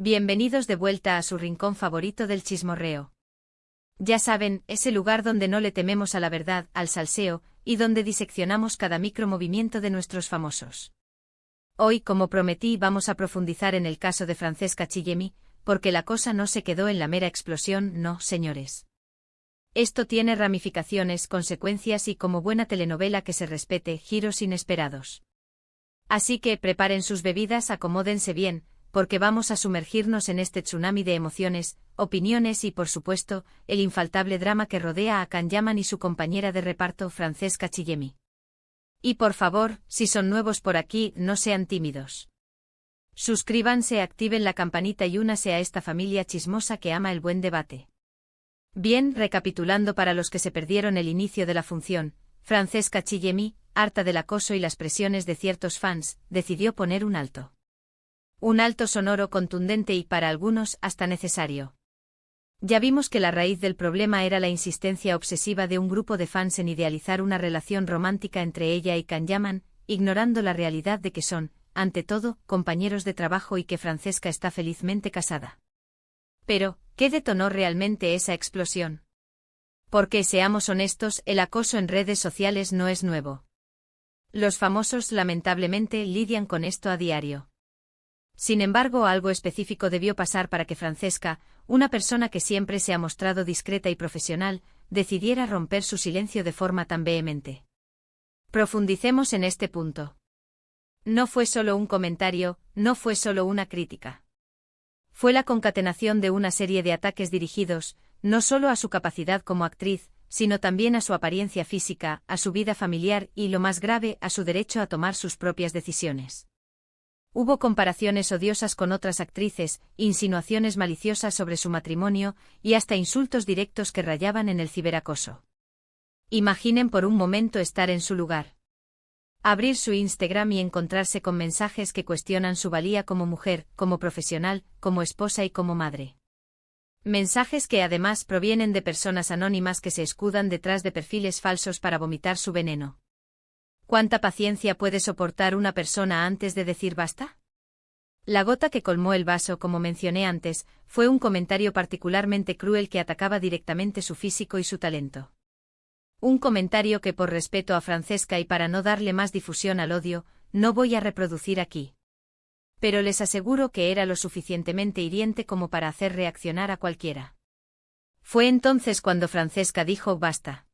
Bienvenidos de vuelta a su rincón favorito del chismorreo. Ya saben, ese lugar donde no le tememos a la verdad, al salseo, y donde diseccionamos cada micromovimiento de nuestros famosos. Hoy, como prometí, vamos a profundizar en el caso de Francesca Chillemi, porque la cosa no se quedó en la mera explosión, no, señores. Esto tiene ramificaciones, consecuencias y, como buena telenovela que se respete, giros inesperados. Así que preparen sus bebidas, acomódense bien, porque vamos a sumergirnos en este tsunami de emociones, opiniones y, por supuesto, el infaltable drama que rodea a Can Yaman y su compañera de reparto Francesca Chillemi. Y por favor, si son nuevos por aquí, no sean tímidos. Suscríbanse, activen la campanita y únase a esta familia chismosa que ama el buen debate. Bien, recapitulando para los que se perdieron el inicio de la función, Francesca Chillemi, harta del acoso y las presiones de ciertos fans, decidió poner un alto. Un alto sonoro, contundente y, para algunos, hasta necesario. Ya vimos que la raíz del problema era la insistencia obsesiva de un grupo de fans en idealizar una relación romántica entre ella y Can Yaman, ignorando la realidad de que son, ante todo, compañeros de trabajo y que Francesca está felizmente casada. Pero, ¿qué detonó realmente esa explosión? Porque, seamos honestos, el acoso en redes sociales no es nuevo. Los famosos, lamentablemente, lidian con esto a diario. Sin embargo, algo específico debió pasar para que Francesca, una persona que siempre se ha mostrado discreta y profesional, decidiera romper su silencio de forma tan vehemente. Profundicemos en este punto. No fue solo un comentario, no fue solo una crítica. Fue la concatenación de una serie de ataques dirigidos, no solo a su capacidad como actriz, sino también a su apariencia física, a su vida familiar y, lo más grave, a su derecho a tomar sus propias decisiones. Hubo comparaciones odiosas con otras actrices, insinuaciones maliciosas sobre su matrimonio y hasta insultos directos que rayaban en el ciberacoso. Imaginen por un momento estar en su lugar. Abrir su Instagram y encontrarse con mensajes que cuestionan su valía como mujer, como profesional, como esposa y como madre. Mensajes que además provienen de personas anónimas que se escudan detrás de perfiles falsos para vomitar su veneno. ¿Cuánta paciencia puede soportar una persona antes de decir basta? La gota que colmó el vaso, como mencioné antes, fue un comentario particularmente cruel que atacaba directamente su físico y su talento. Un comentario que, por respeto a Francesca y para no darle más difusión al odio, no voy a reproducir aquí. Pero les aseguro que era lo suficientemente hiriente como para hacer reaccionar a cualquiera. Fue entonces cuando Francesca dijo basta.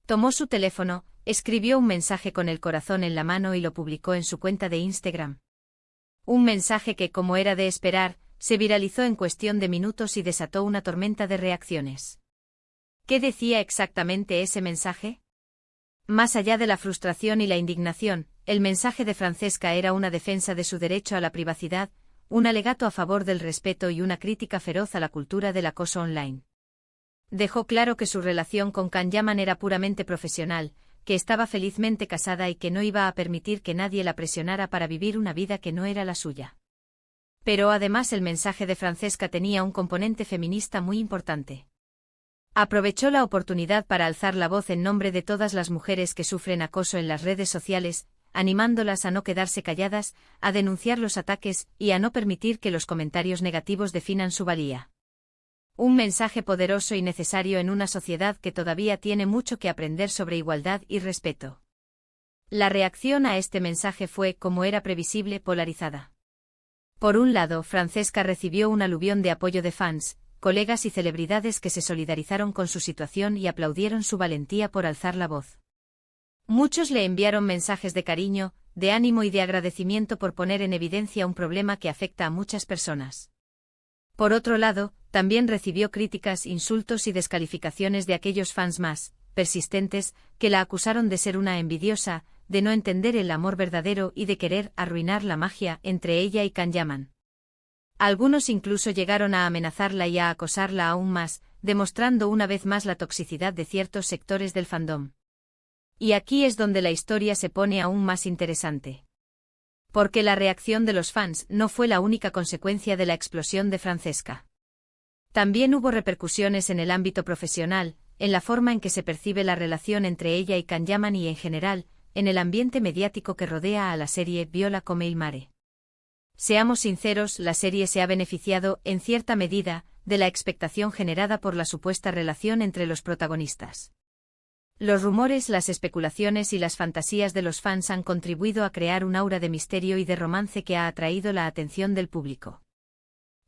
Tomó su teléfono, escribió un mensaje con el corazón en la mano y lo publicó en su cuenta de Instagram. Un mensaje que, como era de esperar, se viralizó en cuestión de minutos y desató una tormenta de reacciones. ¿Qué decía exactamente ese mensaje? Más allá de la frustración y la indignación, el mensaje de Francesca era una defensa de su derecho a la privacidad, un alegato a favor del respeto y una crítica feroz a la cultura del acoso online. Dejó claro que su relación con Can Yaman era puramente profesional, que estaba felizmente casada y que no iba a permitir que nadie la presionara para vivir una vida que no era la suya. Pero además el mensaje de Francesca tenía un componente feminista muy importante. Aprovechó la oportunidad para alzar la voz en nombre de todas las mujeres que sufren acoso en las redes sociales, animándolas a no quedarse calladas, a denunciar los ataques y a no permitir que los comentarios negativos definan su valía. Un mensaje poderoso y necesario en una sociedad que todavía tiene mucho que aprender sobre igualdad y respeto. La reacción a este mensaje fue, como era previsible, polarizada. Por un lado, Francesca recibió un aluvión de apoyo de fans, colegas y celebridades que se solidarizaron con su situación y aplaudieron su valentía por alzar la voz. Muchos le enviaron mensajes de cariño, de ánimo y de agradecimiento por poner en evidencia un problema que afecta a muchas personas. Por otro lado, también recibió críticas, insultos y descalificaciones de aquellos fans más persistentes que la acusaron de ser una envidiosa, de no entender el amor verdadero y de querer arruinar la magia entre ella y Can Yaman. Algunos incluso llegaron a amenazarla y a acosarla aún más, demostrando una vez más la toxicidad de ciertos sectores del fandom. Y aquí es donde la historia se pone aún más interesante. Porque la reacción de los fans no fue la única consecuencia de la explosión de Francesca. También hubo repercusiones en el ámbito profesional, en la forma en que se percibe la relación entre ella y Can Yaman y en general, en el ambiente mediático que rodea a la serie Viola come il mare. Seamos sinceros, la serie se ha beneficiado, en cierta medida, de la expectación generada por la supuesta relación entre los protagonistas. Los rumores, las especulaciones y las fantasías de los fans han contribuido a crear un aura de misterio y de romance que ha atraído la atención del público.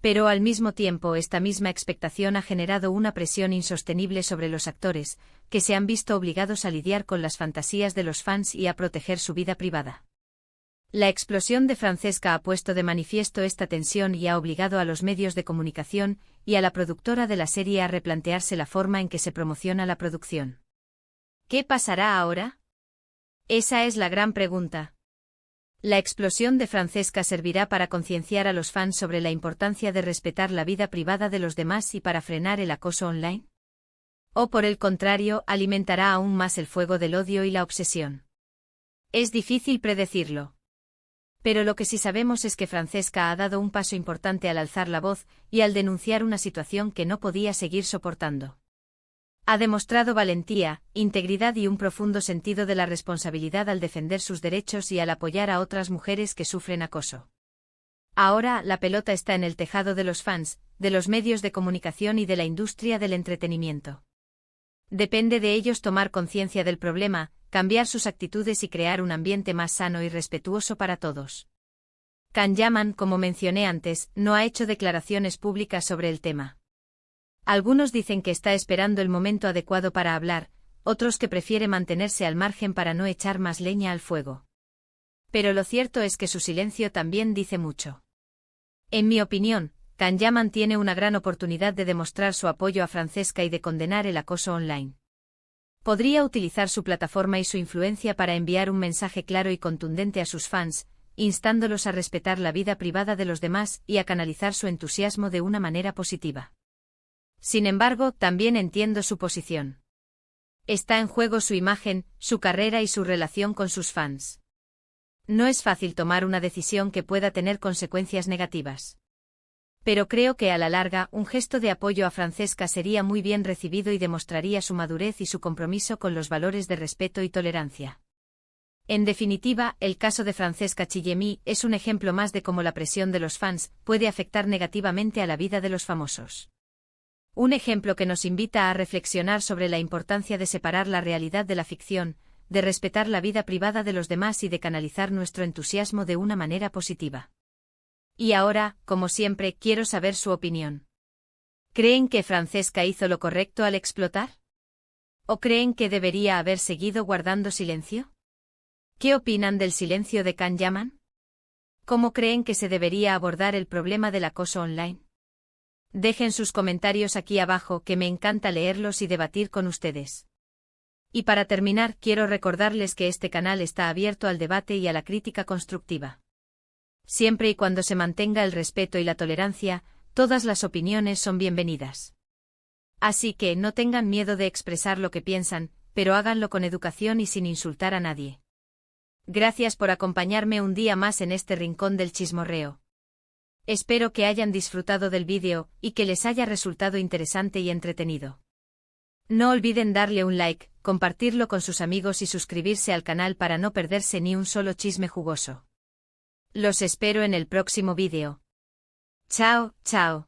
Pero al mismo tiempo, esta misma expectación ha generado una presión insostenible sobre los actores, que se han visto obligados a lidiar con las fantasías de los fans y a proteger su vida privada. La explosión de Francesca ha puesto de manifiesto esta tensión y ha obligado a los medios de comunicación y a la productora de la serie a replantearse la forma en que se promociona la producción. ¿Qué pasará ahora? Esa es la gran pregunta. La explosión de Francesca servirá para concienciar a los fans sobre la importancia de respetar la vida privada de los demás y para frenar el acoso online. ¿O por el contrario, alimentará aún más el fuego del odio y la obsesión? Es difícil predecirlo. Pero lo que sí sabemos es que Francesca ha dado un paso importante al alzar la voz y al denunciar una situación que no podía seguir soportando. Ha demostrado valentía, integridad y un profundo sentido de la responsabilidad al defender sus derechos y al apoyar a otras mujeres que sufren acoso. Ahora, la pelota está en el tejado de los fans, de los medios de comunicación y de la industria del entretenimiento. Depende de ellos tomar conciencia del problema, cambiar sus actitudes y crear un ambiente más sano y respetuoso para todos. Can Yaman, como mencioné antes, no ha hecho declaraciones públicas sobre el tema. Algunos dicen que está esperando el momento adecuado para hablar, otros que prefiere mantenerse al margen para no echar más leña al fuego. Pero lo cierto es que su silencio también dice mucho. En mi opinión, Can Yaman tiene una gran oportunidad de demostrar su apoyo a Francesca y de condenar el acoso online. Podría utilizar su plataforma y su influencia para enviar un mensaje claro y contundente a sus fans, instándolos a respetar la vida privada de los demás y a canalizar su entusiasmo de una manera positiva. Sin embargo, también entiendo su posición. Está en juego su imagen, su carrera y su relación con sus fans. No es fácil tomar una decisión que pueda tener consecuencias negativas. Pero creo que a la larga, un gesto de apoyo a Francesca sería muy bien recibido y demostraría su madurez y su compromiso con los valores de respeto y tolerancia. En definitiva, el caso de Francesca Chillemi es un ejemplo más de cómo la presión de los fans puede afectar negativamente a la vida de los famosos. Un ejemplo que nos invita a reflexionar sobre la importancia de separar la realidad de la ficción, de respetar la vida privada de los demás y de canalizar nuestro entusiasmo de una manera positiva. Y ahora, como siempre, quiero saber su opinión. ¿Creen que Francesca hizo lo correcto al explotar? ¿O creen que debería haber seguido guardando silencio? ¿Qué opinan del silencio de Can Yaman? ¿Cómo creen que se debería abordar el problema del acoso online? Dejen sus comentarios aquí abajo, que me encanta leerlos y debatir con ustedes. Y para terminar, quiero recordarles que este canal está abierto al debate y a la crítica constructiva. Siempre y cuando se mantenga el respeto y la tolerancia, todas las opiniones son bienvenidas. Así que no tengan miedo de expresar lo que piensan, pero háganlo con educación y sin insultar a nadie. Gracias por acompañarme un día más en este rincón del chismorreo. Espero que hayan disfrutado del vídeo y que les haya resultado interesante y entretenido. No olviden darle un like, compartirlo con sus amigos y suscribirse al canal para no perderse ni un solo chisme jugoso. Los espero en el próximo vídeo. Chao, chao.